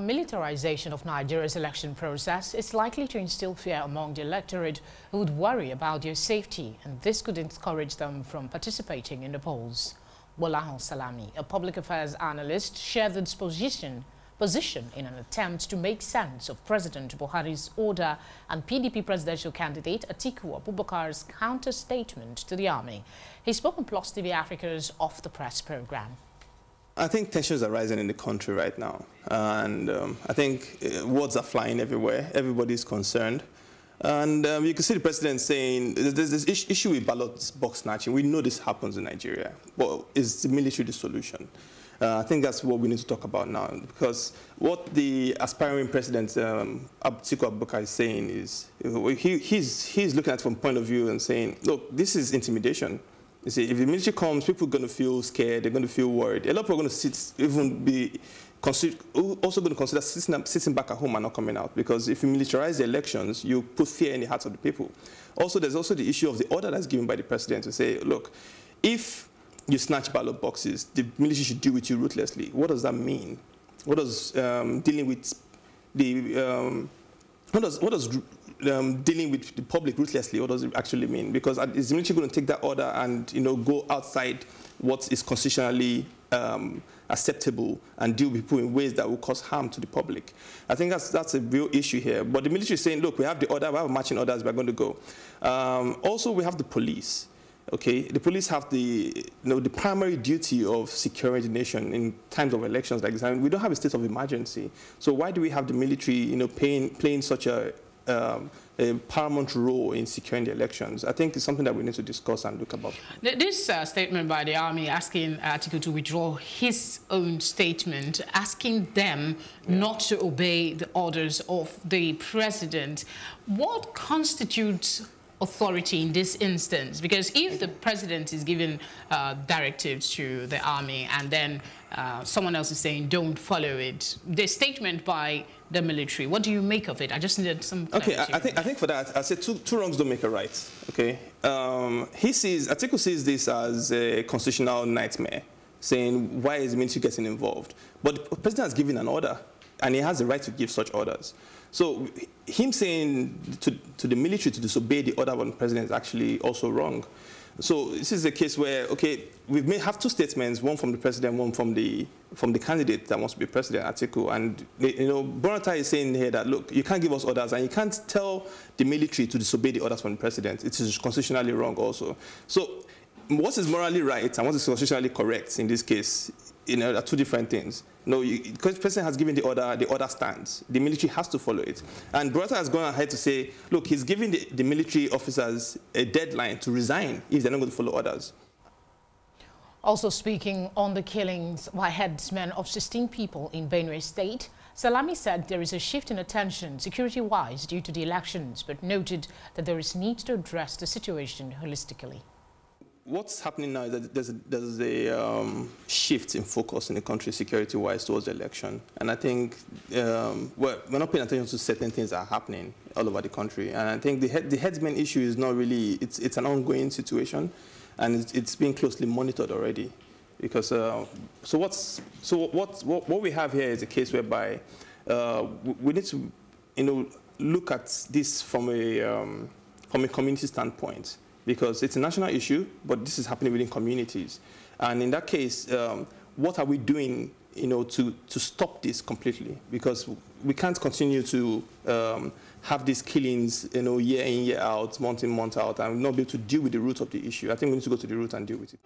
militarization of Nigeria's election process is likely to instill fear among the electorate who would worry about their safety, and this could discourage them from participating in the polls. Gbolahan Salami, a public affairs analyst, shared this position in an attempt to make sense of President Buhari's order and PDP presidential candidate Atiku Abubakar's counter-statement to the army. He spoke on Plus TV Africa's Off the Press program. I think tensions are rising in the country right now, and I think words are flying everywhere. Everybody's concerned. And you can see the president saying there's this issue with ballot box snatching. We know this happens in Nigeria. Well, is the military the solution? I think that's what we need to talk about now, because what the aspiring president, Atiku Abubakar, is saying is he's looking at it from a point of view and saying, look, this is intimidation. You see, if the military comes, people are going to feel scared, they're going to feel worried. A lot of people are going to also going to consider sitting back at home and not coming out, because if you militarize the elections, you put fear in the hearts of the people. Also, there's also the issue of the order that's given by the president to say, look, if you snatch ballot boxes, the military should deal with you ruthlessly. What does that mean? What does dealing with the dealing with the public ruthlessly, what does it actually mean? Because is the military going to take that order and go outside what is constitutionally acceptable and deal with people in ways that will cause harm to the public? I think that's a real issue here. But the military is saying, look, we have the order, we have marching orders, we're going to go. Also, we have the police. Okay, the police have the primary duty of securing the nation in times of elections like this. I mean, we don't have a state of emergency, so why do we have the military, playing such a paramount role in securing the elections? I think it's something that we need to discuss and look about. This statement by the army asking Atiku to withdraw his own statement, asking them not to obey the orders of the president. What constitutes authority in this instance? Because if the president is giving directives to the army and then someone else is saying don't follow it, the statement by the military, what do you make of it? I just needed some clarity. Okay, I think for that, I said two wrongs don't make a right. Okay, Atiku sees this as a constitutional nightmare, saying why is the military getting involved? But the president has given an order, and he has the right to give such orders. So him saying to the military to disobey the order of the president is actually also wrong. So this is a case where, okay, we may have two statements, one from the president, one from the candidate that wants to be president, Atiku. And Buhari is saying here that, look, you can't give us orders, and you can't tell the military to disobey the orders from the president. It is constitutionally wrong also. So what is morally right and what is constitutionally correct in this case, are two different things. Because the president has given the order stands. The military has to follow it. And Buhari has gone ahead to say, look, he's giving the military officers a deadline to resign if they're not going to follow orders. Also speaking on the killings by herdsmen of 16 people in Benue State, Salami said there is a shift in attention security-wise due to the elections, but noted that there is need to address the situation holistically. What's happening now is that there's a shift in focus in the country security-wise towards the election. And I think we're not paying attention to certain things that are happening all over the country. And I think the herdsmen issue is not really, it's an ongoing situation, and it's being closely monitored already. Because, what we have here is a case whereby we need to look at this from a community standpoint. Because it's a national issue, but this is happening within communities. And in that case, what are we doing, to stop this completely? Because we can't continue to have these killings, year in, year out, month in, month out, and not be able to deal with the root of the issue. I think we need to go to the root and deal with it.